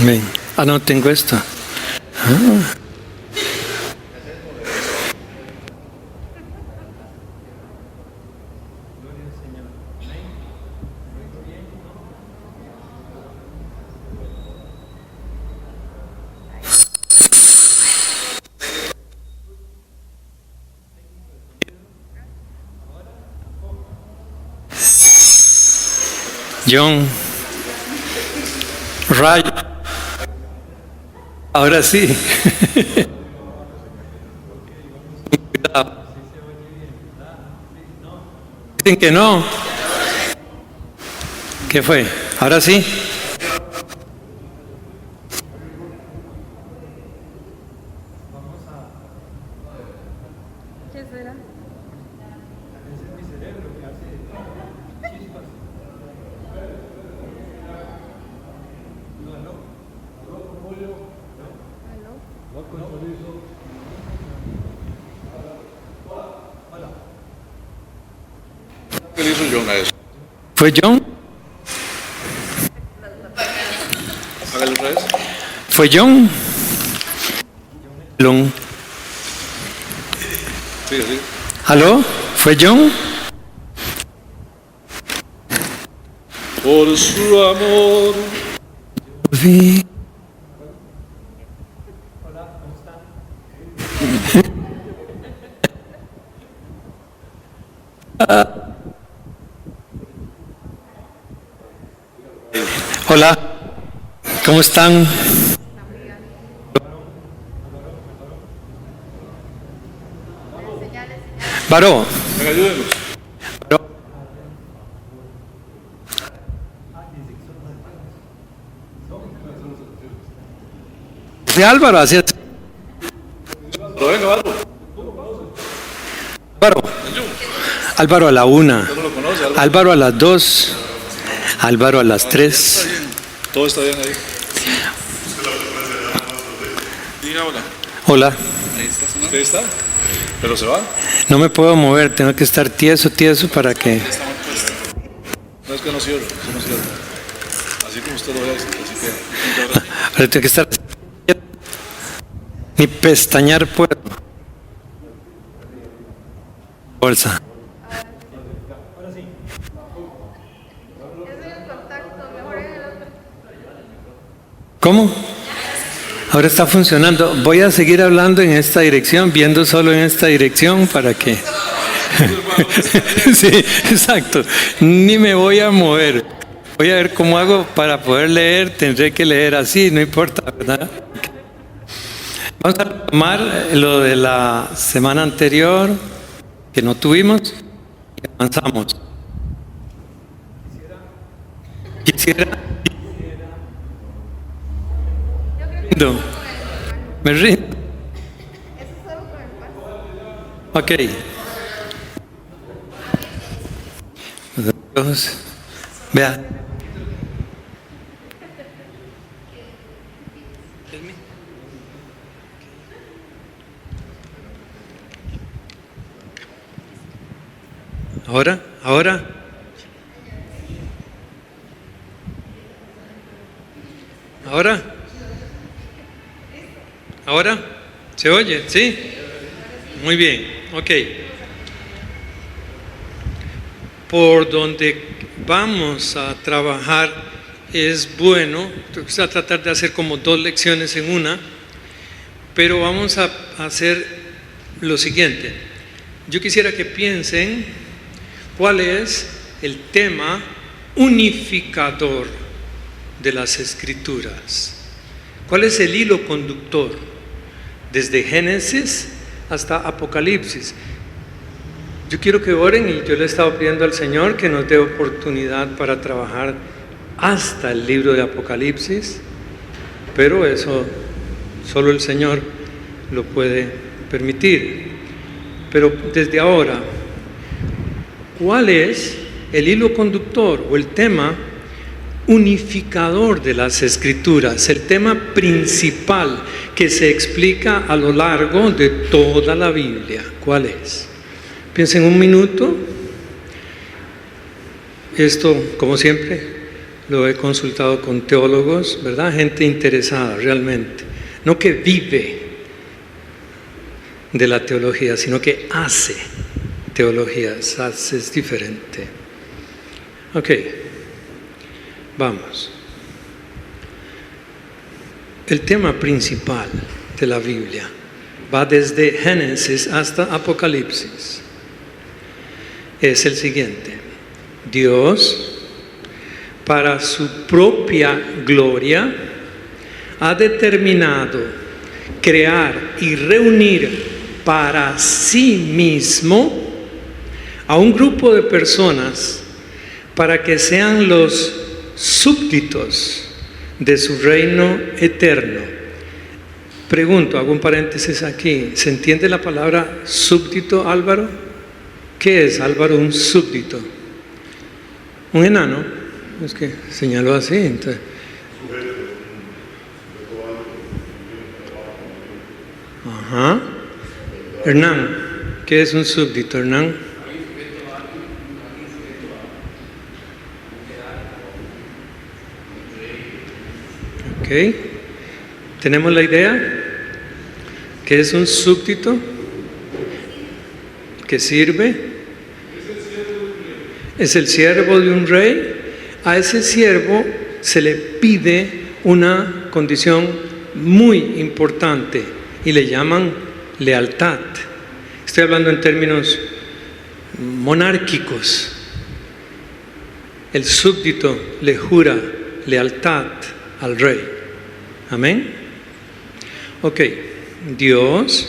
Ven. Ah, no, tengo esta. Ah. John, Ray, ahora sí. Dicen que no. ¿Qué fue? Ahora sí. ¿Qué será? ¿Qué le hizo John a eso? ¿Fue John? Hágalo otra vez. ¿Fue John? Long. Sigue, sigue. ¿Aló? ¿Fue John? Por su amor. Sí. Hola, ¿cómo están? Varó, Venga, ayúdenos. de Álvaro, así es. Pero venga, Álvaro. Álvaro, Álvaro a la 1, ¿Usted no lo conoce, Álvaro? Álvaro a las 2, Álvaro a las 3. Todo está bien ahí. Diga hola. Hola, Ahí está sonando. Ahí está. Pero se va. no me puedo mover, tengo que estar tieso para que... No es que no cierre, no cierre. Así como usted lo ve, así que. Ahora tengo que estar... Ni pestañear puedo. Bolsa. ¿Cómo? Ahora está funcionando. Voy a seguir hablando en esta dirección, viendo solo en esta dirección para que... Sí, exacto. Ni me voy a mover. Voy a ver cómo hago para poder leer. Tendré que leer así, no importa, ¿verdad? Vamos a tomar lo de la semana anterior que no tuvimos y avanzamos. Quisiera... Me rindo. Ok. Entonces, vea. Ahora, ahora. Ahora. Ahora. ¿Se oye? ¿Sí? Muy bien. Ok. Por donde vamos a trabajar es bueno. Vamos a tratar de hacer como 2 lecciones en una. Pero vamos a hacer lo siguiente. Yo quisiera que piensen cuál es el tema unificador de las Escrituras. ¿Cuál es el hilo conductor? Desde Génesis hasta Apocalipsis. Yo quiero que oren y yo le he estado pidiendo al Señor que nos dé oportunidad para trabajar hasta el libro de Apocalipsis, pero eso solo el Señor lo puede permitir. Pero desde ahora, ¿cuál es el hilo conductor o el tema unificador de las Escrituras? El tema principal que se explica a lo largo de toda la Biblia. ¿Cuál es? Piensen un minuto. Esto, como siempre, lo he consultado con teólogos, ¿verdad? Gente interesada realmente, no que vive de la teología, sino que hace teología, es diferente. Ok, vamos. El tema principal de la Biblia va desde Génesis hasta Apocalipsis. Es el siguiente: Dios, para su propia gloria, ha determinado crear y reunir para sí mismo a un grupo de personas para que sean los súbditos de su reino eterno. Pregunto, hago un paréntesis aquí, ¿se entiende la palabra súbdito, Álvaro? ¿Qué es, Álvaro, un súbdito? Un enano, es que señaló así, entonces. Ajá. Hernán, ¿qué es un súbdito, Hernán? Ok. ¿Tenemos la idea? ¿Qué es un súbdito? ¿Qué sirve? Es el siervo de un rey. A ese siervo se le pide una condición muy importante y le llaman lealtad. Estoy hablando en términos monárquicos. El súbdito le jura lealtad al rey. Amén. Ok, Dios,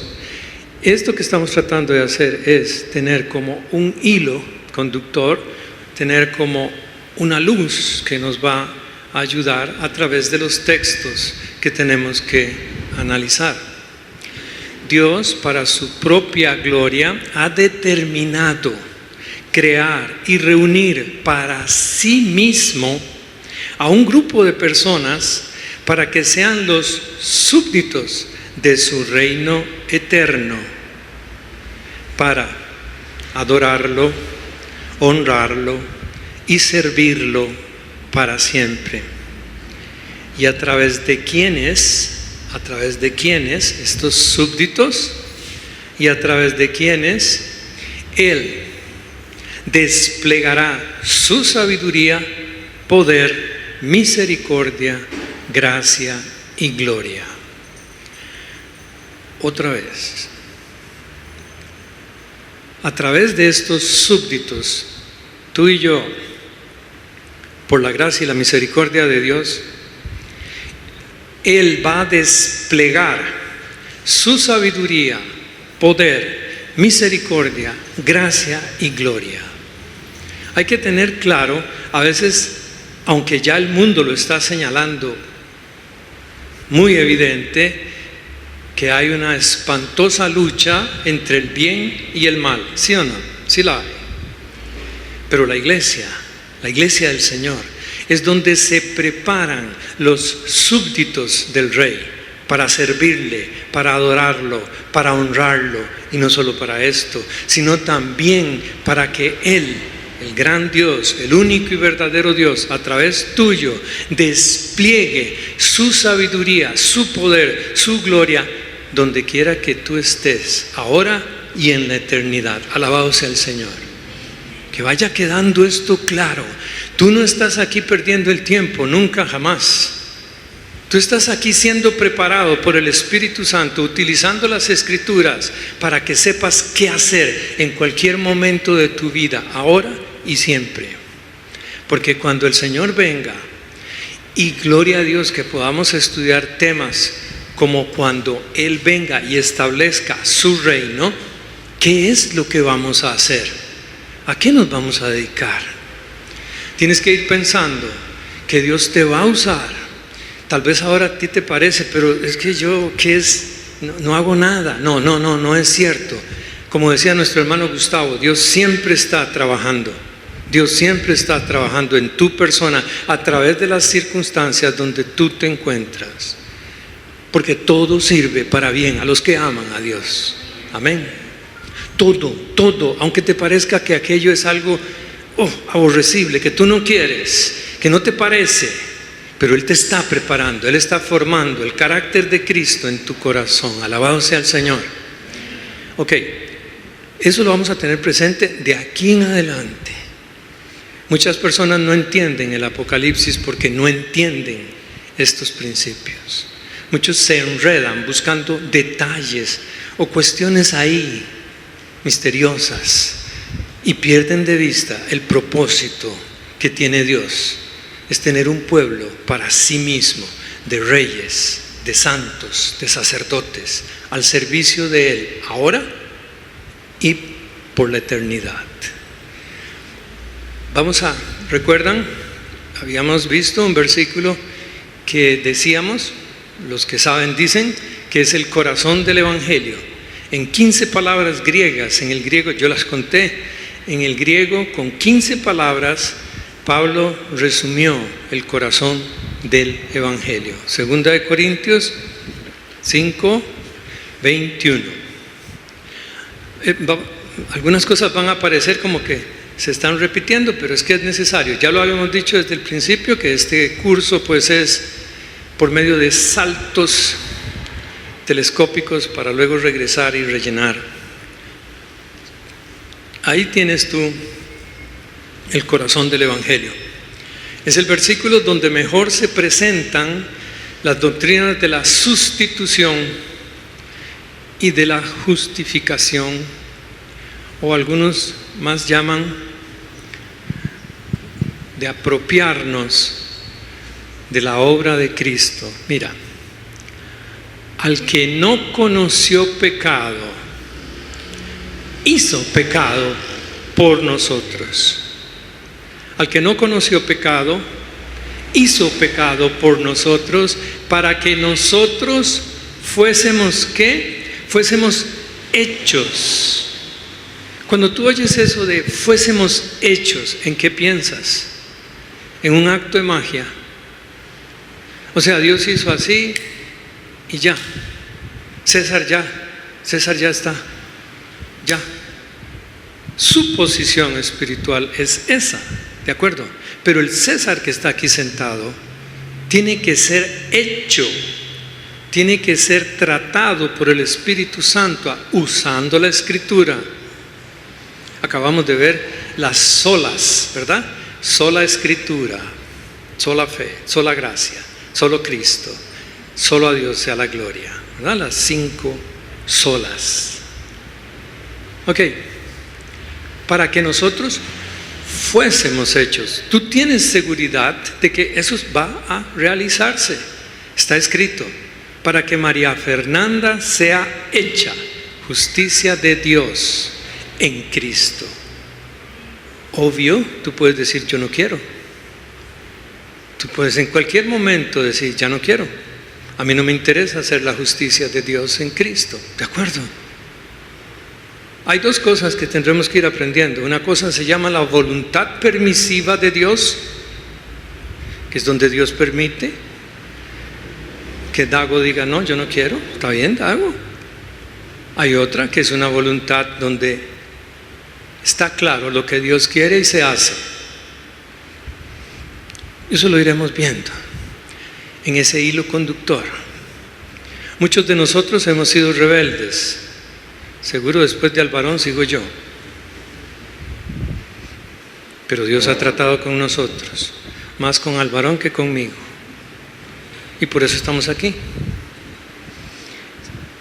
esto que estamos tratando de hacer es tener como un hilo conductor, tener como una luz que nos va a ayudar a través de los textos que tenemos que analizar. Dios, para su propia gloria, ha determinado crear y reunir para sí mismo a un grupo de personas para que sean los súbditos de su reino eterno, para adorarlo, honrarlo y servirlo para siempre. Y a través de quienes estos súbditos, y a través de quienes Él desplegará su sabiduría, poder, misericordia, gracia y gloria. Otra vez, a través de estos súbditos, tú y yo, por la gracia y la misericordia de Dios, Él va a desplegar su sabiduría, poder, misericordia, gracia y gloria. Hay que tener claro, a veces, aunque ya el mundo lo está señalando muy evidente, que hay una espantosa lucha entre el bien y el mal, ¿sí o no? Sí la hay. Pero la iglesia del Señor, es donde se preparan los súbditos del rey para servirle, para adorarlo, para honrarlo, y no solo para esto, sino también para que Él, el gran Dios, el único y verdadero Dios, a través tuyo, despliegue su sabiduría, su poder, su gloria, donde quiera que tú estés, ahora y en la eternidad. Alabado sea el Señor. Que vaya quedando esto claro. Tú no estás aquí perdiendo el tiempo, nunca, jamás. Tú estás aquí siendo preparado por el Espíritu Santo, utilizando las Escrituras para que sepas qué hacer en cualquier momento de tu vida, ahora y siempre. Porque cuando el Señor venga, y gloria a Dios que podamos estudiar temas como cuando Él venga y establezca su reino, ¿qué es lo que vamos a hacer? ¿A qué nos vamos a dedicar? Tienes que ir pensando que Dios te va a usar. Tal vez ahora a ti te parece, pero es que yo, ¿qué es? No hago nada. No es cierto. Como decía nuestro hermano Gustavo, Dios siempre está trabajando. Dios siempre está trabajando en tu persona a través de las circunstancias donde tú te encuentras. Porque todo sirve para bien a los que aman a Dios. Amén. Todo, aunque te parezca que aquello es algo aborrecible, que tú no quieres, que no te parece, pero Él te está preparando, Él está formando el carácter de Cristo en tu corazón. Alabado sea el Señor. Ok, eso lo vamos a tener presente de aquí en adelante. Muchas personas no entienden el Apocalipsis porque no entienden estos principios. Muchos se enredan buscando detalles o cuestiones ahí misteriosas y pierden de vista el propósito que tiene Dios. Es tener un pueblo para sí mismo, de reyes, de santos, de sacerdotes, al servicio de Él, ahora y por la eternidad. ¿Recuerdan? Habíamos visto un versículo que decíamos, los que saben dicen, que es el corazón del Evangelio. En 15 palabras griegas, en el griego, yo las conté, en el griego con 15 palabras, Pablo resumió el corazón del Evangelio. 2 Corintios 5, 21. Algunas cosas van a parecer como que se están repitiendo, pero es que es necesario. Ya lo habíamos dicho desde el principio, que este curso pues es por medio de saltos telescópicos para luego regresar y rellenar. Ahí tienes tú el corazón del Evangelio. Es el versículo donde mejor se presentan las doctrinas de la sustitución y de la justificación, o algunos más llaman de apropiarnos de la obra de Cristo. Mira, al que no conoció pecado, hizo pecado por nosotros. Al que no conoció pecado, hizo pecado por nosotros, para que nosotros fuésemos, ¿qué? Fuésemos hechos. Cuando tú oyes eso de fuésemos hechos, ¿en qué piensas? En un acto de magia. O sea, Dios hizo así y ya. César ya está, ya. Su posición espiritual es esa, ¿de acuerdo? Pero el César que está aquí sentado tiene que ser hecho, tiene que ser tratado por el Espíritu Santo usando la Escritura. Acabamos de ver las solas, ¿verdad? Sola Escritura, sola fe, sola gracia, solo Cristo, solo a Dios sea la gloria, ¿verdad? Las 5 solas. Ok, para que nosotros fuésemos hechos. Tú tienes seguridad de que eso va a realizarse. Está escrito, para que María Fernanda sea hecha justicia de Dios en Cristo. Obvio, tú puedes decir yo no quiero. Tú puedes en cualquier momento decir ya no quiero. A mí no me interesa hacer la justicia de Dios en Cristo. ¿De acuerdo? Hay 2 cosas que tendremos que ir aprendiendo. Una cosa se llama la voluntad permisiva de Dios, que es donde Dios permite que Dago diga no, yo no quiero. Está bien, Dago. Hay otra que es una voluntad donde está claro lo que Dios quiere y se hace. Eso lo iremos viendo en ese hilo conductor. Muchos de nosotros hemos sido rebeldes. Seguro después de Alvarón sigo yo. Pero Dios ha tratado con nosotros, más con Alvarón que conmigo. Y por eso estamos aquí.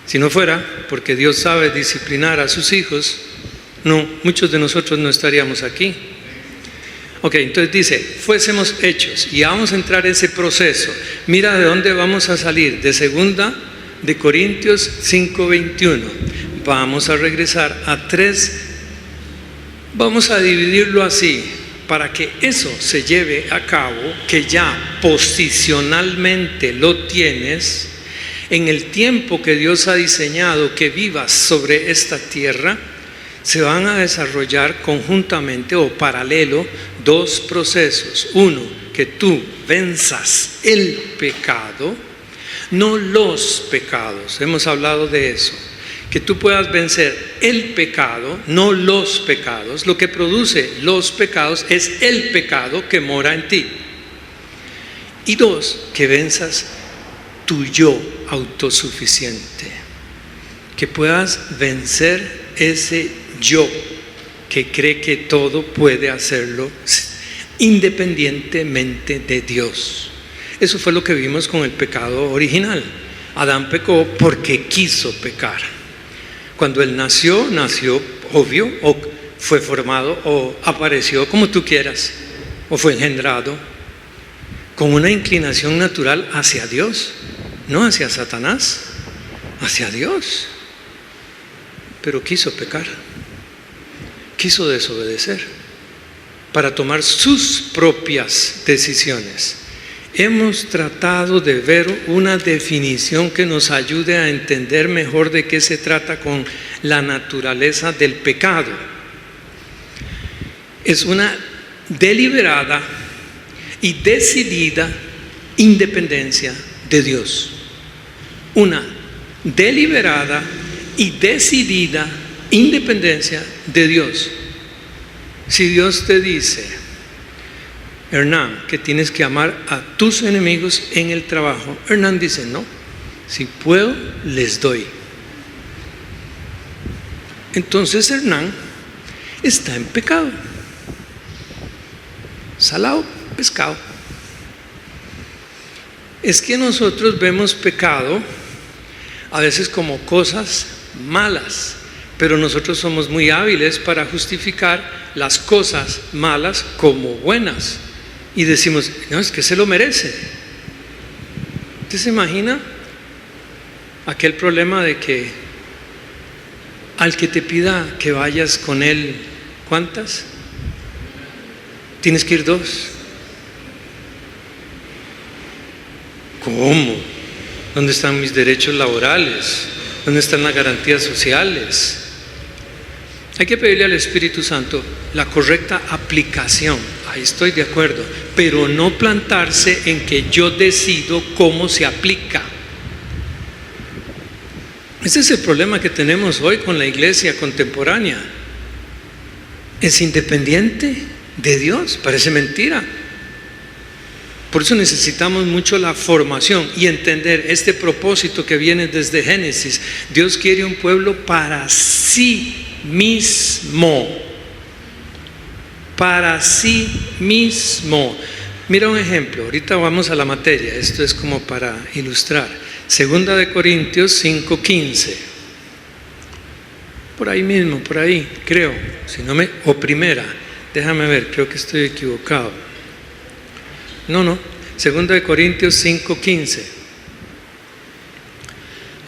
Si no fuera porque Dios sabe disciplinar a sus hijos, no, muchos de nosotros no estaríamos aquí. Ok, entonces dice, fuésemos hechos, y vamos a entrar en ese proceso. Mira de dónde vamos a salir, de 2 de Corintios 5:21. Vamos a regresar a 3, vamos a dividirlo así, para que eso se lleve a cabo, que ya posicionalmente lo tienes, en el tiempo que Dios ha diseñado que vivas sobre esta tierra, se van a desarrollar conjuntamente o paralelo 2 procesos. Uno, que tú venzas el pecado, no los pecados, hemos hablado de eso. Que tú puedas vencer el pecado, no los pecados. Lo que produce los pecados es el pecado que mora en ti. Y 2, que venzas tu yo autosuficiente, que puedas vencer ese yo que cree que todo puede hacerlo independientemente de Dios. Eso fue lo que vimos con el pecado original. Adán pecó porque quiso pecar. Cuando él nació obvio, o fue formado, o apareció, como tú quieras, o fue engendrado, con una inclinación natural hacia Dios, no hacia Satanás, hacia Dios. Pero quiso pecar, quiso desobedecer para tomar sus propias decisiones. Hemos tratado de ver una definición que nos ayude a entender mejor de qué se trata con la naturaleza del pecado. Es una deliberada y decidida independencia de Dios. Una deliberada y decidida independencia de Dios. Si Dios te dice, Hernán, que tienes que amar a tus enemigos en el trabajo, Hernán dice, no, si puedo, les doy. Entonces Hernán está en pecado. Salado, pescado. Es que nosotros vemos pecado a veces como cosas malas, pero nosotros somos muy hábiles para justificar las cosas malas como buenas y decimos, no, es que se lo merece. ¿Usted se imagina aquel problema de que al que te pida que vayas con él, ¿cuántas? Tienes que ir 2. ¿Cómo? ¿Dónde están mis derechos laborales? ¿Dónde están las garantías sociales? Hay que pedirle al Espíritu Santo la correcta aplicación. Ahí estoy de acuerdo, pero no plantarse en que yo decido cómo se aplica. Ese es el problema que tenemos hoy con la iglesia contemporánea. ¿Es independiente de Dios? Parece mentira. Por eso necesitamos mucho la formación y entender este propósito que viene desde Génesis. Dios quiere un pueblo para sí mismo. Para sí mismo. Mira un ejemplo, ahorita vamos a la materia, esto es como para ilustrar. 2 de Corintios 5:15. Por ahí mismo, por ahí, creo. O primera, déjame ver, creo que estoy equivocado. No, 2 de Corintios 5:15.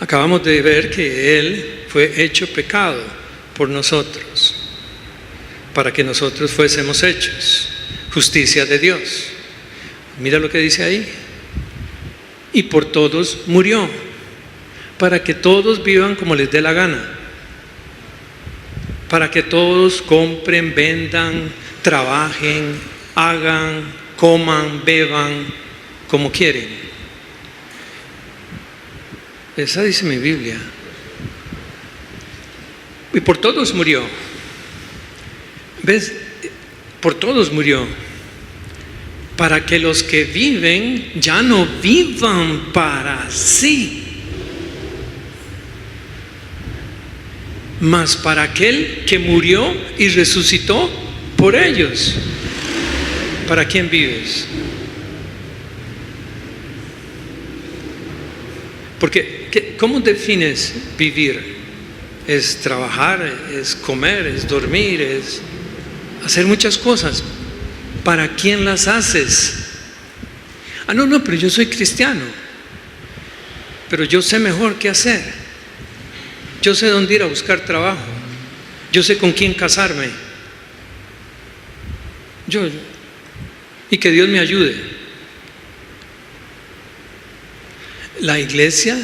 Acabamos de ver que Él fue hecho pecado por nosotros, para que nosotros fuésemos hechos justicia de Dios. Mira lo que dice ahí. Y por todos murió, para que todos vivan como les dé la gana, para que todos compren, vendan, trabajen, hagan, coman, beban, como quieren. Esa dice mi Biblia. Y por todos murió. ¿Ves? Por todos murió. Para que los que viven ya no vivan para sí, mas para aquel que murió y resucitó por ellos. ¿Para quién vives? Porque, ¿cómo defines vivir? Es trabajar, es comer, es dormir, es hacer muchas cosas. ¿Para quién las haces? No, pero yo soy cristiano. Pero yo sé mejor qué hacer. Yo sé dónde ir a buscar trabajo. Yo sé con quién casarme. Y que Dios me ayude. La iglesia,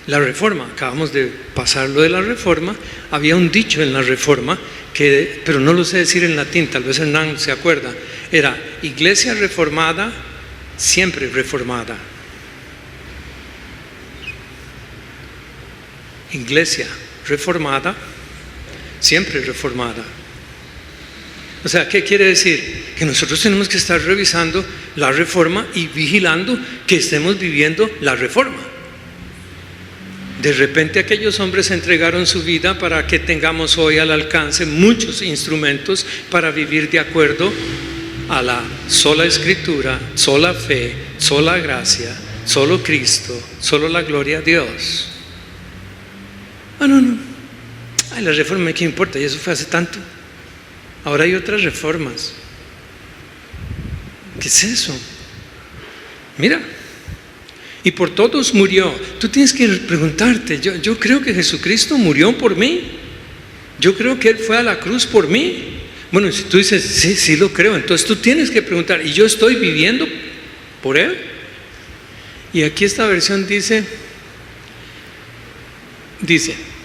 la reforma, acabamos de pasar lo de la reforma. Había un dicho en la reforma, pero no lo sé decir en latín, tal vez Hernán se acuerda. Era iglesia reformada, siempre reformada. Iglesia reformada, siempre reformada. O sea, ¿qué quiere decir? que nosotros tenemos que estar revisando la reforma y vigilando que estemos viviendo la reforma. De repente aquellos hombres entregaron su vida para que tengamos hoy al alcance muchos instrumentos para vivir de acuerdo a la sola Escritura, sola fe, sola gracia, solo Cristo, solo la gloria a Dios. No. Ay, la reforma, ¿qué importa? Y eso fue hace tanto. Ahora hay otras reformas. ¿Qué es eso? Mira, y por todos murió. Tú tienes que preguntarte, yo creo que Jesucristo murió por mí. Yo creo que Él fue a la cruz por mí. Bueno, si tú dices, sí lo creo, entonces tú tienes que preguntar, ¿y yo estoy viviendo por Él? Y aquí esta versión dice,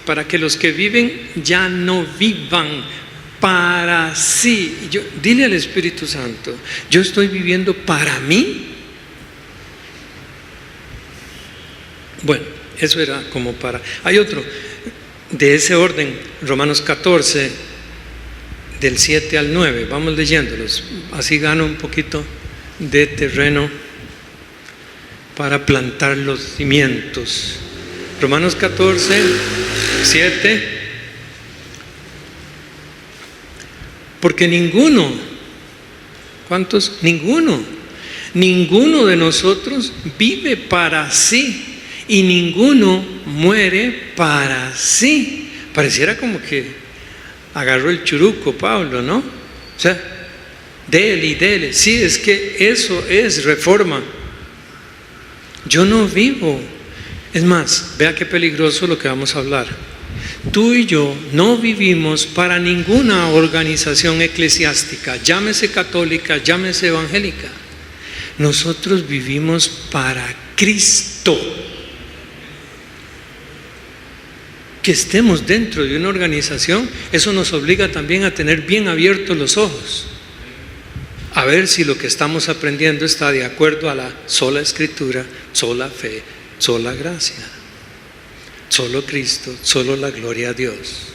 para que los que viven ya no vivan para sí. Dile al Espíritu Santo, yo estoy viviendo para mí. Bueno, eso era como para... Hay otro de ese orden, Romanos 14, del 7 al 9. Vamos leyéndolos, así gano un poquito de terreno para plantar los cimientos. Romanos 14, 7. Porque ninguno, ¿cuántos? Ninguno de nosotros vive para sí y ninguno muere para sí. Pareciera como que agarró el churuco Pablo, ¿no? O sea, dele. Sí, es que eso es reforma. Yo no vivo. Es más, vea qué peligroso lo que vamos a hablar. Tú y yo no vivimos para ninguna organización eclesiástica, llámese católica, llámese evangélica. Nosotros vivimos para Cristo. Que estemos dentro de una organización, eso nos obliga también a tener bien abiertos los ojos, a ver si lo que estamos aprendiendo está de acuerdo a la sola Escritura, sola fe, sola gracia. Solo Cristo, solo la gloria a Dios.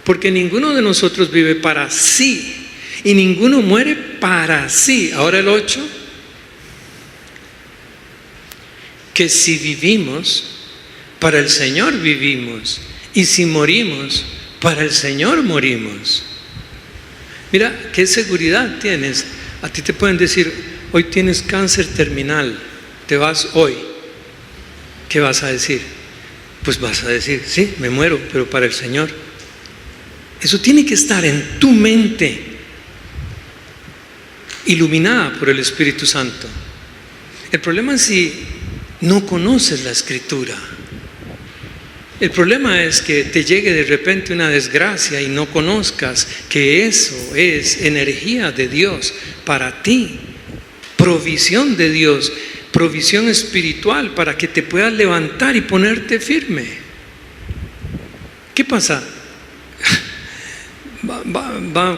Porque ninguno de nosotros vive para sí y ninguno muere para sí. Ahora el 8, que si vivimos, para el Señor vivimos, y si morimos, para el Señor morimos. Mira, ¿qué seguridad tienes? A ti te pueden decir, hoy tienes cáncer terminal, te vas hoy. ¿Qué vas a decir? Pues vas a decir, sí, me muero, pero para el Señor. Eso tiene que estar en tu mente, iluminada por el Espíritu Santo. El problema es si no conoces la Escritura. El problema es que te llegue de repente una desgracia y no conozcas que eso es energía de Dios para ti, provisión de Dios, provisión espiritual para que te puedas levantar y ponerte firme. ¿Qué pasa?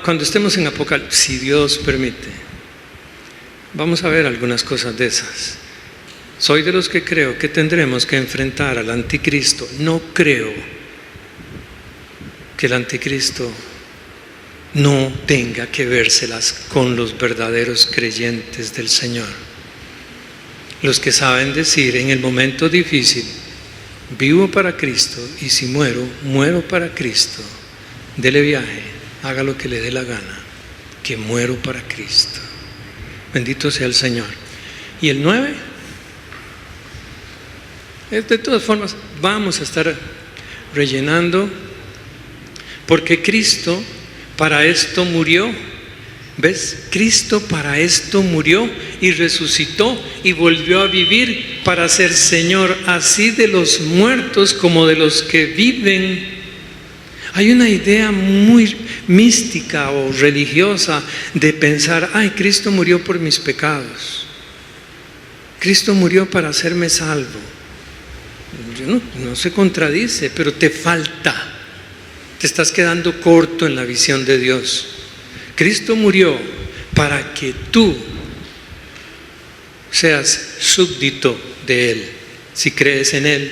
Cuando estemos en Apocalipsis, si Dios permite, vamos a ver algunas cosas de esas. Soy de los que creo que tendremos que enfrentar al anticristo. No creo que el anticristo no tenga que vérselas con los verdaderos creyentes del Señor. Los que saben decir en el momento difícil, vivo para Cristo y si muero, muero para Cristo. Dele viaje, haga lo que le dé la gana, que muero para Cristo. Bendito sea el Señor. Y el 9, de todas formas, vamos a estar rellenando, porque Cristo para esto murió. ¿Ves? Cristo para esto murió y resucitó y volvió a vivir para ser Señor así de los muertos como de los que viven. Hay una idea muy mística o religiosa de pensar, ay, Cristo murió por mis pecados. Cristo murió para hacerme salvo. No se contradice, pero te falta. Te estás quedando corto en la visión de Dios. Cristo murió para que tú seas súbdito de Él. Si crees en Él,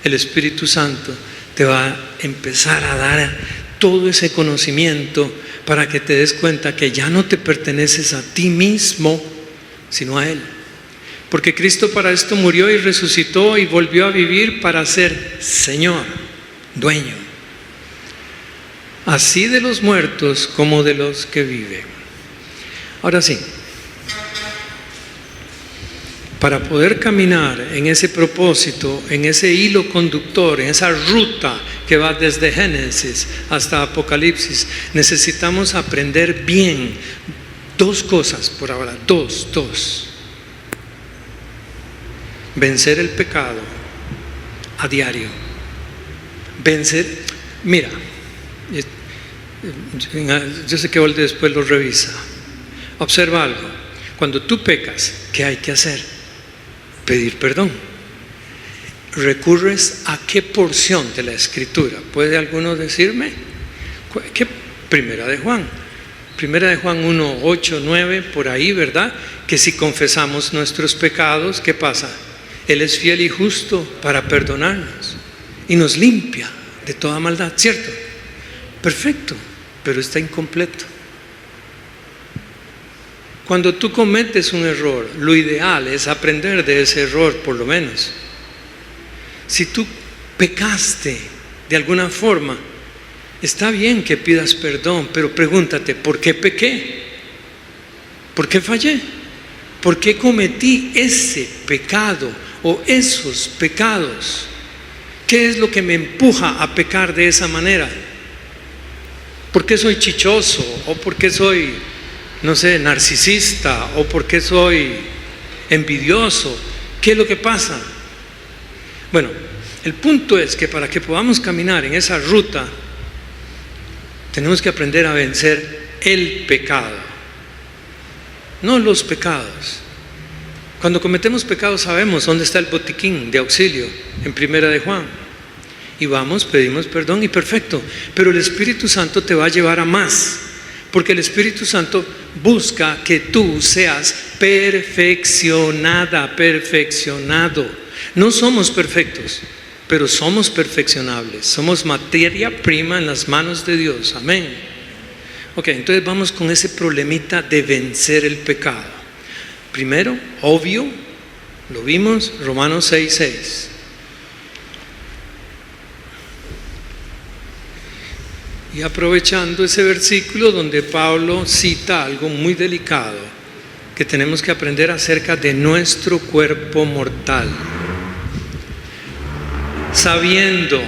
el Espíritu Santo te va a empezar a dar todo ese conocimiento para que te des cuenta que ya no te perteneces a ti mismo, sino a Él. Porque Cristo para esto murió y resucitó y volvió a vivir para ser Señor, dueño, así de los muertos como de los que viven. Ahora sí, para poder caminar en ese propósito, en ese hilo conductor, en esa ruta que va desde Génesis hasta Apocalipsis, necesitamos aprender bien dos cosas por ahora, dos. Vencer el pecado a diario. Mira, yo sé que Olde después lo revisa. Observa algo. Cuando tú pecas, ¿qué hay que hacer? Pedir perdón. ¿Recurres a qué porción de la Escritura? ¿Puede alguno decirme? ¿Qué? Primera de Juan 1, 8, 9, por ahí, ¿verdad? Que si confesamos nuestros pecados, ¿qué pasa? Él es fiel y justo para perdonarnos y nos limpia de toda maldad, ¿cierto? Perfecto, pero está incompleto. Cuando tú cometes un error, lo ideal es aprender de ese error, por lo menos. Si tú pecaste de alguna forma, está bien que pidas perdón, pero pregúntate, ¿por qué pequé? ¿Por qué fallé? ¿Por qué cometí ese pecado o esos pecados? ¿Qué es lo que me empuja a pecar de esa manera? ¿Por qué soy chichoso? ¿O por qué soy, no sé, narcisista? ¿O por qué soy envidioso? ¿Qué es lo que pasa? Bueno, el punto es que para que podamos caminar en esa ruta, tenemos que aprender a vencer el pecado, no los pecados. Cuando cometemos pecados sabemos dónde está el botiquín de auxilio, en Primera de Juan. Y vamos, pedimos perdón y perfecto. Pero el Espíritu Santo te va a llevar a más, porque el Espíritu Santo busca que tú seas perfeccionada, perfeccionado. No somos perfectos, pero somos perfeccionables. Somos materia prima en las manos de Dios. Amén. Ok, entonces vamos con ese problemita de vencer el pecado. Primero, obvio, lo vimos, Romanos 6:6. Y aprovechando ese versículo donde Pablo cita algo muy delicado que tenemos que aprender acerca de nuestro cuerpo mortal. Sabiendo,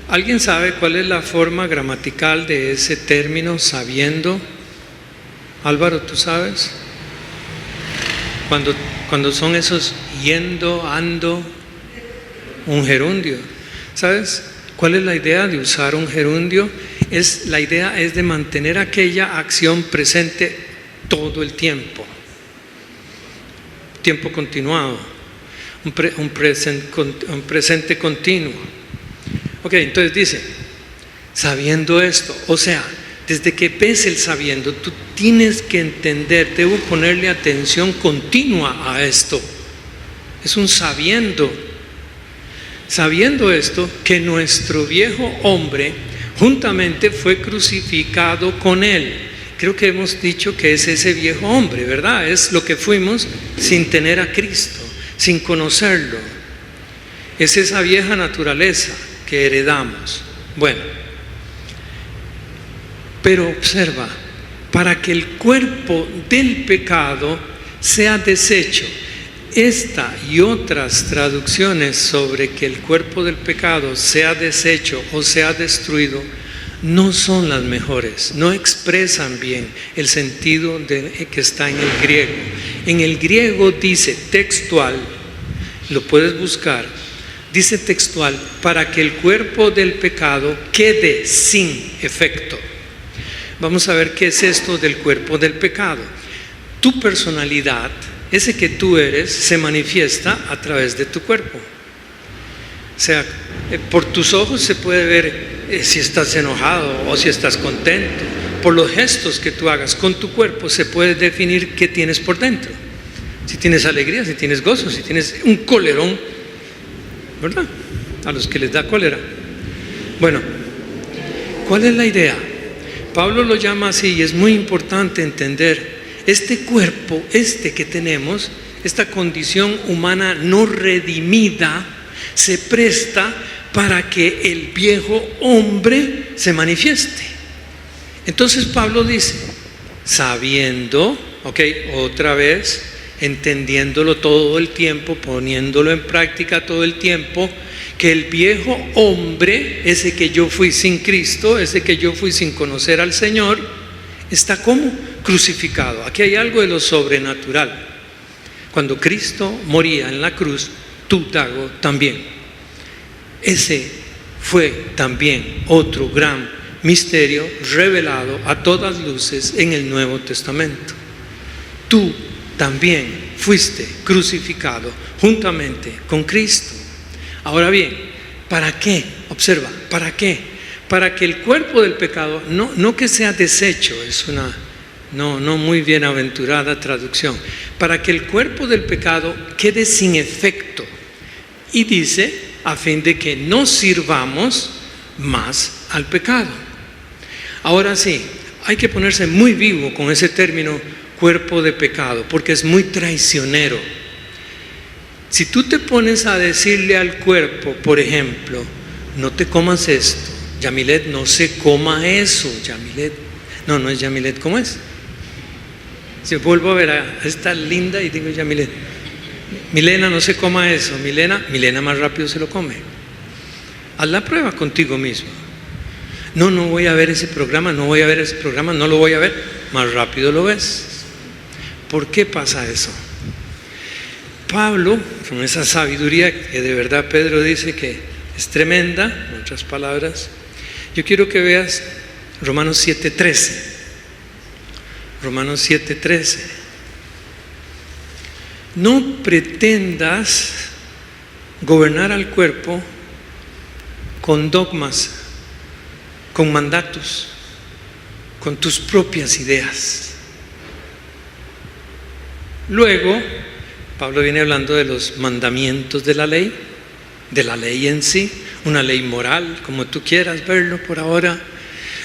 ¿alguien sabe cuál es la forma gramatical de ese término, sabiendo? Álvaro, ¿tú sabes? Cuando son esos yendo, ando, un gerundio. ¿Sabes cuál es la idea de usar un gerundio? La idea es de mantener aquella acción presente todo el tiempo. Tiempo continuado, un presente continuo. Ok, entonces dice, sabiendo esto, o sea, desde que ves el sabiendo, tú tienes que entender, debo ponerle atención continua a esto. Es un sabiendo. Sabiendo esto, que nuestro viejo hombre juntamente fue crucificado con él. Creo que hemos dicho que es ese viejo hombre, ¿verdad? Es lo que fuimos sin tener a Cristo, sin conocerlo. Es esa vieja naturaleza que heredamos. Bueno, pero observa, para que el cuerpo del pecado sea deshecho. Esta y otras traducciones sobre que el cuerpo del pecado sea deshecho o sea destruido no son las mejores, no expresan bien el sentido que está en el griego. En el griego dice textual, lo puedes buscar, dice textual, para que el cuerpo del pecado quede sin efecto. Vamos a ver qué es esto del cuerpo del pecado. Tu personalidad, ese que tú eres, se manifiesta a través de tu cuerpo. O sea, por tus ojos se puede ver si estás enojado o si estás contento. Por los gestos que tú hagas con tu cuerpo se puede definir qué tienes por dentro. Si tienes alegría, si tienes gozo, si tienes un colerón, ¿verdad? A los que les da cólera. Bueno, ¿cuál es la idea? Pablo lo llama así y es muy importante entender, este cuerpo, que tenemos, esta condición humana no redimida, se presta para que el viejo hombre se manifieste. Entonces Pablo dice, sabiendo, otra vez, entendiéndolo todo el tiempo, poniéndolo en práctica todo el tiempo, que el viejo hombre, ese que yo fui sin Cristo, ese que yo fui sin conocer al Señor, está como crucificado. Aquí hay algo de lo sobrenatural. Cuando Cristo moría en la cruz, tú, Dago, también. Ese fue también otro gran misterio revelado a todas luces en el Nuevo Testamento. Tú también fuiste crucificado juntamente con Cristo. Ahora bien, ¿para qué? Observa, ¿para qué? Para que el cuerpo del pecado, no que sea deshecho, es una no muy bienaventurada traducción, para que el cuerpo del pecado quede sin efecto. Y dice, a fin de que no sirvamos más al pecado. Ahora sí, hay que ponerse muy vivo con ese término cuerpo de pecado, porque es muy traicionero. Si tú te pones a decirle al cuerpo, por ejemplo, no te comas esto, Yamilet, no se coma eso, Yamilet, no es Yamilet, ¿cómo es? Si vuelvo a ver a esta linda y digo Yamilet, Milena, no se coma eso, Milena más rápido se lo come. Haz la prueba contigo mismo. No voy a ver ese programa, no lo voy a ver, más rápido lo ves. ¿Por qué pasa eso? Pablo, con esa sabiduría que de verdad Pedro dice que es tremenda, en otras palabras, yo quiero que veas Romanos 7:13. Romanos 7:13. No pretendas gobernar al cuerpo con dogmas, con mandatos, con tus propias ideas. Luego, Pablo viene hablando de los mandamientos de la ley en sí, una ley moral, como tú quieras verlo por ahora.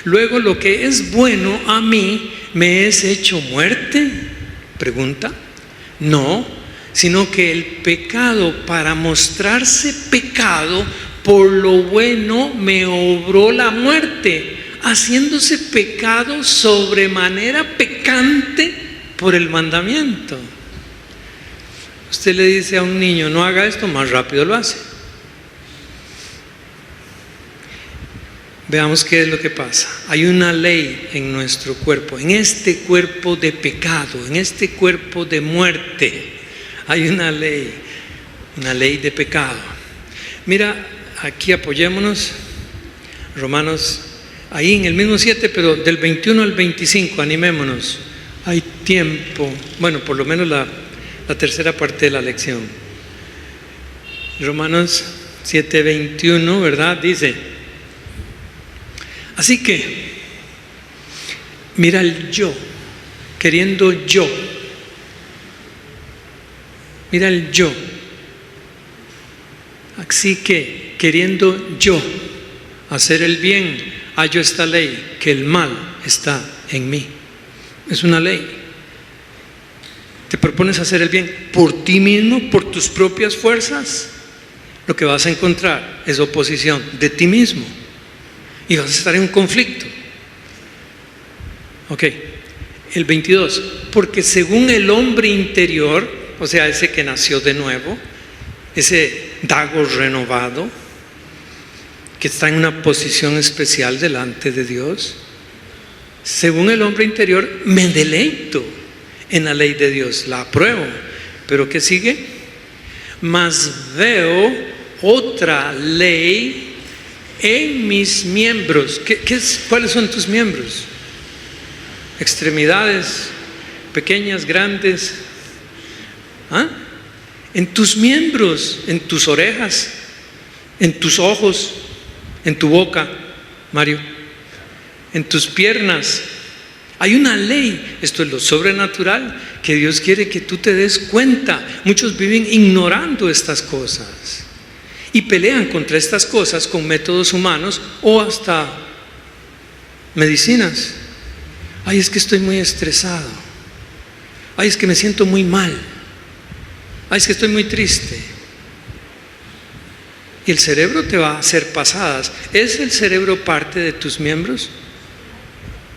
Luego, lo que es bueno a mí, ¿me es hecho muerte? Pregunta. No, sino que el pecado, para mostrarse pecado, por lo bueno me obró la muerte, haciéndose pecado sobremanera pecante por el mandamiento. Usted le dice a un niño, no haga esto, más rápido lo hace. Veamos qué es lo que pasa. Hay una ley en nuestro cuerpo, en este cuerpo de pecado, en este cuerpo de muerte. Hay una ley de pecado. Mira, aquí apoyémonos, Romanos, ahí en el mismo 7, pero del 21 al 25, animémonos. Hay tiempo, bueno, por lo menos la tercera parte de la lección. Romanos 7:21, ¿verdad? Dice, así que, mira el yo, queriendo yo. Mira el yo. Así que, queriendo yo hacer el bien, hallo esta ley, que el mal está en mí. Es una ley. Te propones hacer el bien por ti mismo, por tus propias fuerzas. Lo que vas a encontrar es oposición de ti mismo. Y vas a estar en un conflicto. El 22. Porque según el hombre interior, o sea, ese que nació de nuevo, ese Dago renovado, que está en una posición especial delante de Dios, según el hombre interior, me deleito en la ley de Dios, la apruebo. ¿Pero qué sigue? Mas veo otra ley en mis miembros. ¿Cuáles son tus miembros? Extremidades, pequeñas, grandes. En tus miembros, en tus orejas, en tus ojos, en tu boca, Mario, en tus piernas. Hay una ley, esto es lo sobrenatural, que Dios quiere que tú te des cuenta. Muchos viven ignorando estas cosas y pelean contra estas cosas con métodos humanos o hasta medicinas. Ay, es que estoy muy estresado. Ay, es que me siento muy mal. Ay, es que estoy muy triste. Y el cerebro te va a hacer pasadas. ¿Es el cerebro parte de tus miembros?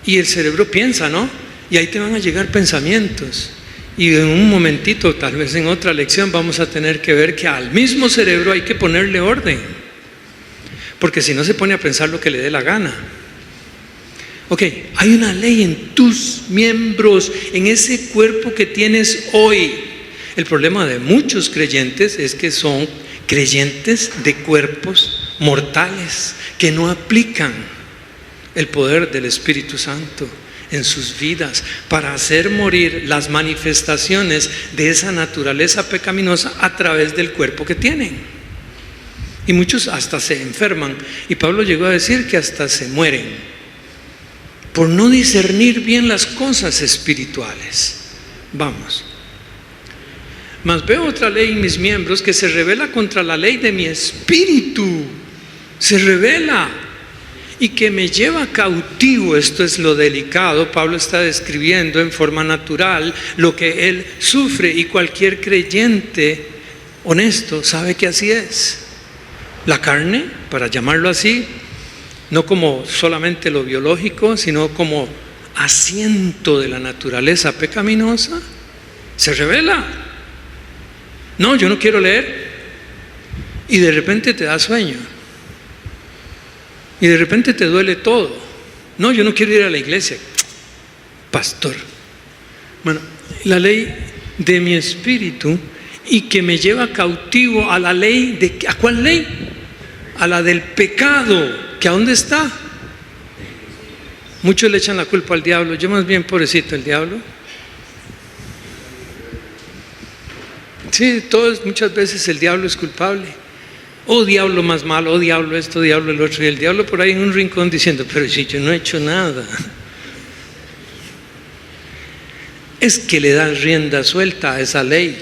Y el cerebro piensa, ¿no? Y ahí te van a llegar pensamientos. Y en un momentito, tal vez en otra lección, vamos a tener que ver que al mismo cerebro hay que ponerle orden. Porque si no se pone a pensar lo que le dé la gana. Ok, hay una ley en tus miembros, en ese cuerpo que tienes hoy. El problema de muchos creyentes es que son creyentes de cuerpos mortales, que no aplican el poder del Espíritu Santo en sus vidas para hacer morir las manifestaciones de esa naturaleza pecaminosa a través del cuerpo que tienen. Y muchos hasta se enferman. Y Pablo llegó a decir que hasta se mueren por no discernir bien las cosas espirituales. Vamos. Mas veo otra ley en mis miembros que se revela contra la ley de mi espíritu. Se revela y que me lleva cautivo. Esto es lo delicado. Pablo está describiendo en forma natural lo que él sufre, y cualquier creyente honesto sabe que así es. La carne, para llamarlo así, no como solamente lo biológico, sino como asiento de la naturaleza pecaminosa, se revela. No, yo no quiero leer. Y de repente te da sueño. Y de repente te duele todo. No, yo no quiero ir a la iglesia. Pastor. Bueno, la ley de mi espíritu, y que me lleva cautivo a la ley de... ¿A cuál ley? A la del pecado. ¿Que a dónde está? Muchos le echan la culpa al diablo. Yo más bien, pobrecito el diablo. Sí, muchas veces el diablo es culpable. Oh, diablo más malo, oh, diablo esto, diablo el otro. Y el diablo por ahí en un rincón diciendo, pero si yo no he hecho nada. Es que le dan rienda suelta a esa ley.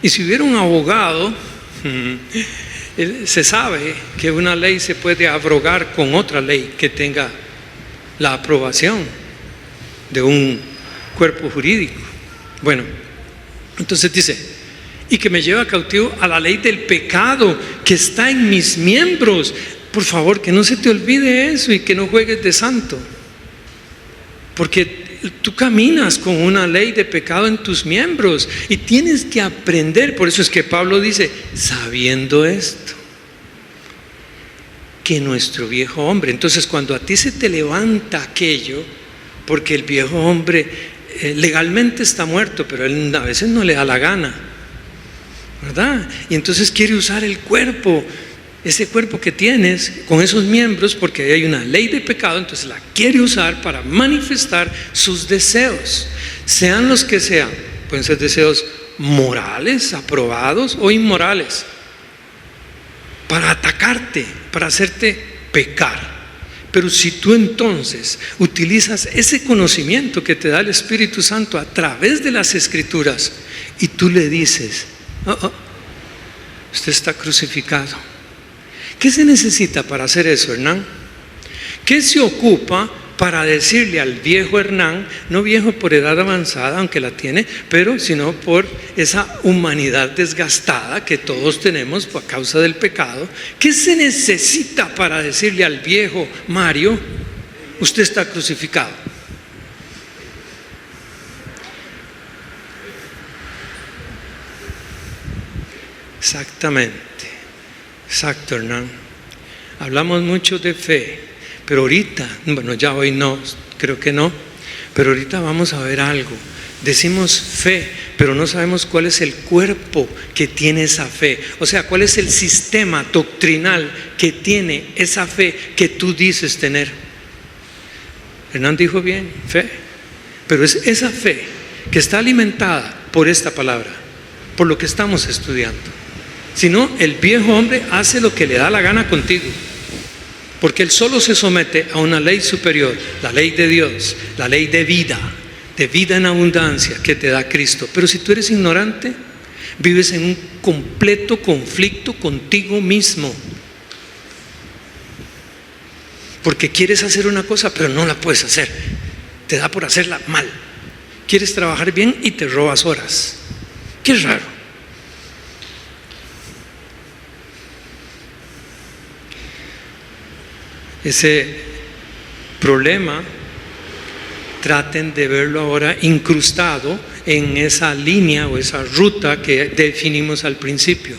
Y si hubiera un abogado, se sabe que una ley se puede abrogar con otra ley que tenga la aprobación de un cuerpo jurídico. Bueno, entonces dice, y que me lleva cautivo a la ley del pecado que está en mis miembros. Por favor, que no se te olvide eso y que no juegues de santo, porque tú caminas con una ley de pecado en tus miembros y tienes que aprender. Por eso es que Pablo dice, sabiendo esto, que nuestro viejo hombre. Entonces, cuando a ti se te levanta aquello, porque el viejo hombre legalmente está muerto, pero él a veces no le da la gana, ¿verdad? Y entonces quiere usar el cuerpo, ese cuerpo que tienes con esos miembros, porque hay una ley de pecado, entonces la quiere usar para manifestar sus deseos, sean los que sean. Pueden ser deseos morales, aprobados, o inmorales, para atacarte, para hacerte pecar. Pero si tú entonces utilizas ese conocimiento que te da el Espíritu Santo a través de las Escrituras, y tú le dices, usted está crucificado. ¿Qué se necesita para hacer eso, Hernán? ¿Qué se ocupa para decirle al viejo Hernán, no viejo por edad avanzada, aunque la tiene, pero sino por esa humanidad desgastada que todos tenemos a causa del pecado? ¿Qué se necesita para decirle al viejo Mario, usted está crucificado? Exactamente, exacto, Hernán. Hablamos mucho de fe, pero ahorita, bueno, ya hoy no, creo que no, pero ahorita vamos a ver algo. Decimos fe, pero no sabemos cuál es el cuerpo que tiene esa fe. O sea, cuál es el sistema doctrinal que tiene esa fe que tú dices tener. Hernán dijo bien, fe, pero es esa fe que está alimentada por esta palabra, por lo que estamos estudiando. Si no, el viejo hombre hace lo que le da la gana contigo, porque él solo se somete a una ley superior, la ley de Dios, la ley de vida en abundancia que te da Cristo. Pero si tú eres ignorante, vives en un completo conflicto contigo mismo, porque quieres hacer una cosa pero no la puedes hacer. te da por hacerla mal. Quieres trabajar bien y te robas horas. Qué raro. Ese problema, traten de verlo ahora incrustado en esa línea o esa ruta que definimos al principio.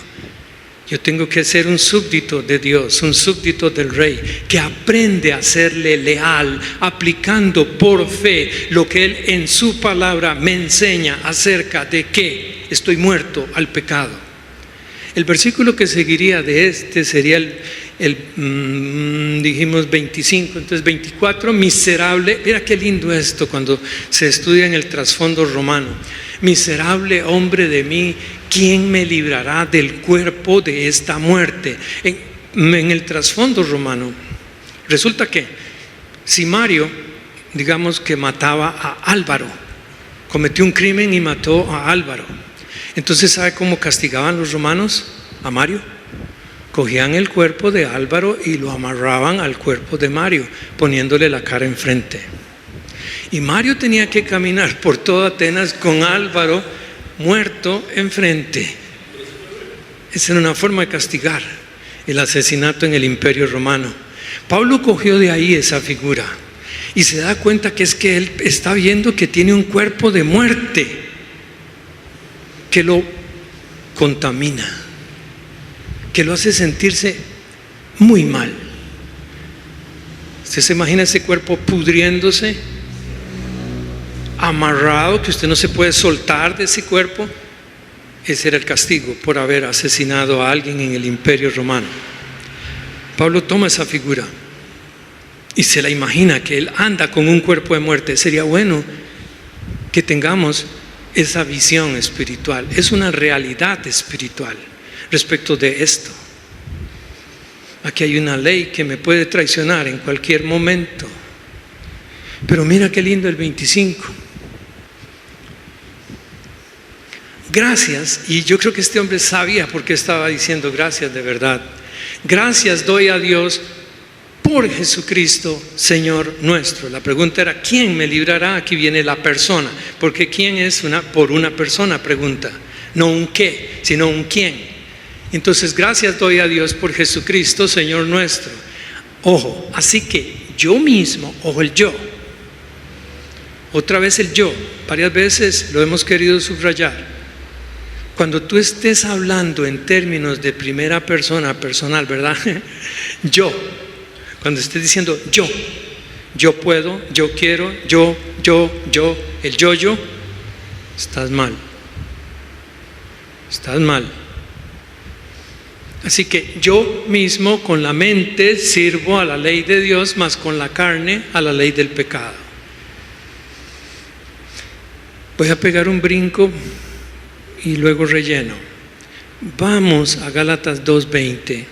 Yo tengo que ser un súbdito de Dios, un súbdito del Rey, que aprende a serle leal, aplicando por fe lo que Él en su palabra me enseña acerca de que estoy muerto al pecado. El versículo que seguiría de este sería dijimos 25, entonces 24, miserable. Mira qué lindo esto cuando se estudia en el trasfondo romano. Miserable hombre de mí, ¿quién me librará del cuerpo de esta muerte? En el trasfondo romano, resulta que si Mario, digamos que mataba a Álvaro, cometió un crimen y mató a Álvaro, entonces ¿sabe cómo castigaban los romanos a Mario? Cogían el cuerpo de Álvaro y lo amarraban al cuerpo de Mario, poniéndole la cara enfrente. Y Mario tenía que caminar por toda Atenas con Álvaro muerto enfrente. Esa era una forma de castigar el asesinato en el Imperio Romano. Pablo cogió de ahí esa figura y se da cuenta que es que él está viendo que tiene un cuerpo de muerte que lo contamina, que lo hace sentirse muy mal. ¿Usted se imagina ese cuerpo pudriéndose, amarrado, que usted no se puede soltar de ese cuerpo? Ese era el castigo por haber asesinado a alguien en el Imperio Romano. Pablo toma esa figura y se la imagina que él anda con un cuerpo de muerte. Sería bueno que tengamos esa visión espiritual. Es una realidad espiritual respecto de esto. Aquí hay una ley que me puede traicionar en cualquier momento. Pero mira qué lindo el 25. Gracias, y yo creo que este hombre sabía por qué estaba diciendo gracias de verdad. Gracias doy a Dios por Jesucristo, Señor nuestro. La pregunta era, ¿quién me librará? Aquí viene la persona, porque ¿quién es por una persona? Pregunta, no un qué, sino un quién. Entonces, gracias doy a Dios por Jesucristo, Señor nuestro. Ojo, así que yo mismo, ojo, el yo. Otra vez el yo, varias veces lo hemos querido subrayar. Cuando tú estés hablando en términos de primera persona personal, ¿verdad? Yo, cuando estés diciendo yo puedo, yo quiero, yo, el yo, estás mal. Estás mal. Así que yo mismo con la mente sirvo a la ley de Dios, más con la carne a la ley del pecado. Voy a pegar un brinco y luego relleno. Vamos a Gálatas 2:20,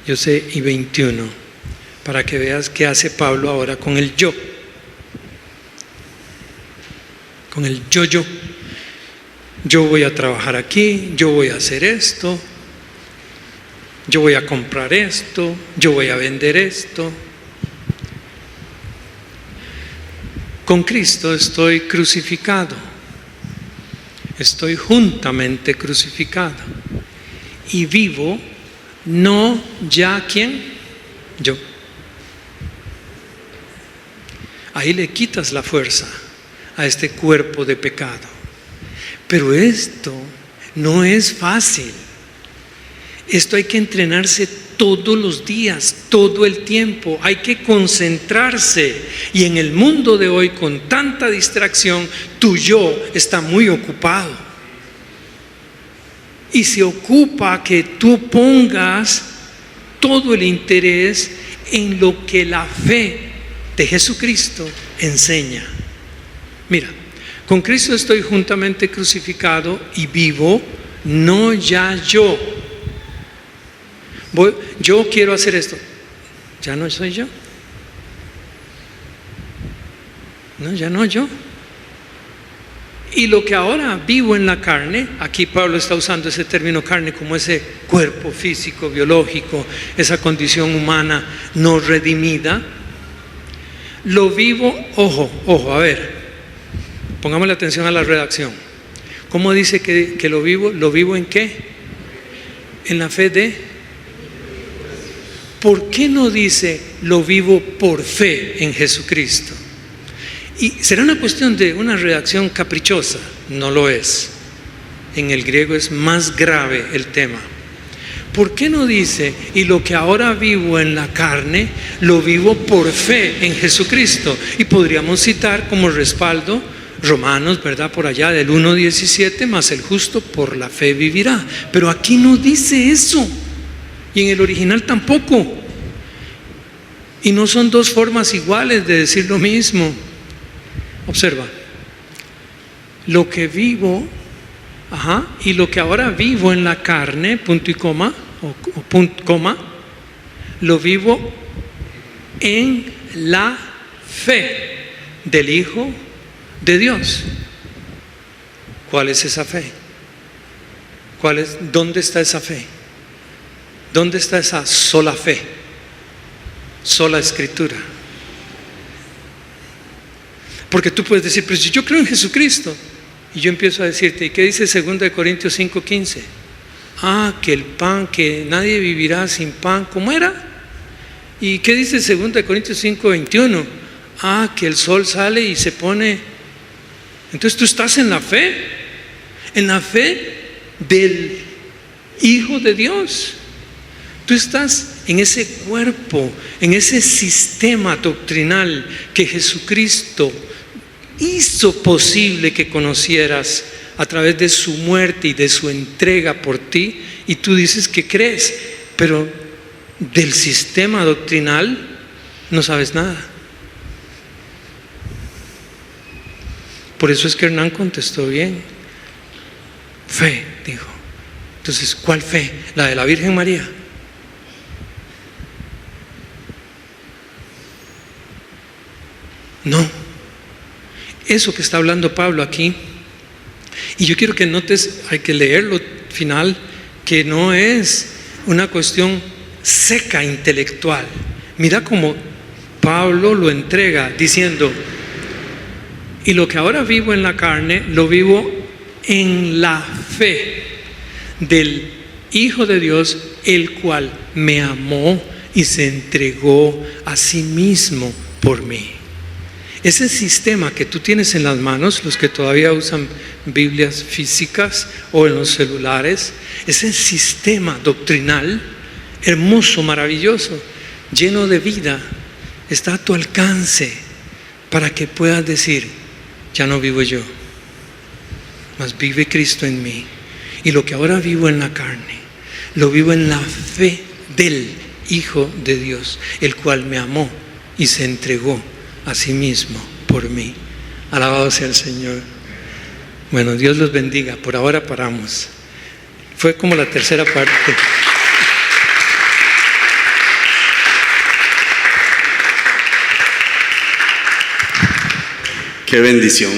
yo sé, y 21, para que veas qué hace Pablo ahora con el yo. Con el yo. Yo voy a trabajar aquí, yo voy a hacer esto, yo voy a comprar esto, yo voy a vender esto. Con Cristo estoy crucificado, estoy juntamente crucificado y vivo, no ya ¿quién? Yo. Ahí le quitas la fuerza a este cuerpo de pecado. Pero esto no es fácil. Esto hay que entrenarse todos los días, todo el tiempo. Hay que concentrarse. Y en el mundo de hoy, con tanta distracción, tu yo está muy ocupado. Y se ocupa que tú pongas todo el interés en lo que la fe de Jesucristo enseña. Mira, con Cristo estoy juntamente crucificado y vivo, no ya yo. Yo quiero hacer esto. ¿Ya no soy yo? No, ya no yo. Y lo que ahora vivo en la carne, aquí Pablo está usando ese término carne como ese cuerpo físico, biológico, esa condición humana no redimida. lo vivo, ojo, a ver, pongámosle atención a la redacción. ¿Cómo dice que lo vivo? ¿Lo vivo en qué? En la fe de... ¿Por qué no dice lo vivo por fe en Jesucristo? Y será una cuestión de una redacción caprichosa, no lo es. En el griego es más grave el tema. ¿Por qué no dice, y lo que ahora vivo en la carne, lo vivo por fe en Jesucristo? Y podríamos citar como respaldo Romanos, ¿verdad? Por allá del 1:17, más el justo por la fe vivirá. Pero aquí no dice eso. Y en el original tampoco. Y no son dos formas iguales de decir lo mismo. Observa. Lo que vivo, y lo que ahora vivo en la carne, punto y coma, lo vivo en la fe del Hijo de Dios. ¿Cuál es esa fe? ¿Dónde está esa fe? ¿Dónde está esa sola fe? Sola escritura. Porque tú puedes decir, pero si yo creo en Jesucristo, y yo empiezo a decirte, ¿y qué dice 2 Corintios 5:15? Que el pan, que nadie vivirá sin pan. ¿Cómo era? ¿Y qué dice 2 Corintios 5:21? Que el sol sale y se pone. Entonces tú estás en la fe del Hijo de Dios. Tú estás en ese cuerpo, en ese sistema doctrinal que Jesucristo hizo posible que conocieras a través de su muerte y de su entrega por ti, y tú dices que crees, pero del sistema doctrinal no sabes nada. Por eso es que Hernán contestó bien. Fe, dijo. Entonces, ¿cuál fe? ¿La de la Virgen María? No. Eso que está hablando Pablo aquí, y yo quiero que notes, hay que leerlo final, que no es una cuestión seca intelectual. Mira cómo Pablo lo entrega diciendo, y lo que ahora vivo en la carne, lo vivo en la fe del Hijo de Dios, el cual me amó y se entregó a sí mismo por mí. Ese sistema que tú tienes en las manos, los que todavía usan Biblias físicas o en los celulares, ese sistema doctrinal, hermoso, maravilloso, lleno de vida, está a tu alcance para que puedas decir, ya no vivo yo, mas vive Cristo en mí. Y lo que ahora vivo en la carne, lo vivo en la fe del Hijo de Dios, el cual me amó y se entregó a sí mismo por mí. Alabado sea el Señor. Bueno, Dios los bendiga. Por ahora paramos. Fue como la tercera parte. Qué bendición.